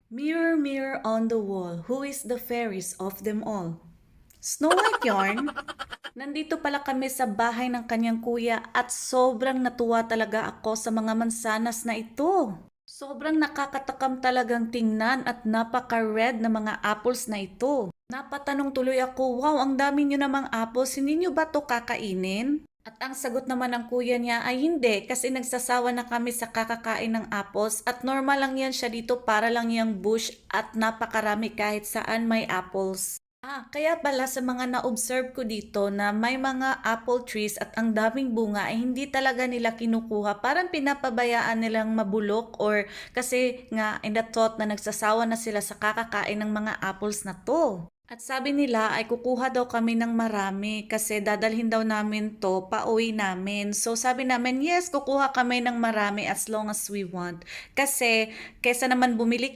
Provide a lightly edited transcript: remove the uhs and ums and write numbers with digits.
Mirror, mirror on the wall, who is the fairest of them all? Snow White yarn? Nandito pala kami sa bahay ng kanyang kuya at sobrang natuwa talaga ako sa mga mansanas na ito. Sobrang nakakatakam talagang tingnan at napaka-red na mga apples na ito. Napatanong tuloy ako, wow, ang dami nyo namang apples, hindi nyo ba to kakainin? At ang sagot naman ng kuya niya ay hindi kasi nagsasawa na kami sa kakakain ng apples at normal lang yan siya dito para lang yung bush at napakarami kahit saan may apples. Kaya pala sa mga na-observe ko dito na may mga apple trees at ang daming bunga ay hindi talaga nila kinukuha. Parang pinapabayaan nilang mabulok or kasi nga in the thought na nagsasawa na sila sa kakakain ng mga apples na to. At sabi nila ay kukuha daw kami ng marami kasi dadalhin daw namin to pauwi namin. So sabi namin, yes, kukuha kami ng marami as long as we want. Kasi kesa naman bumili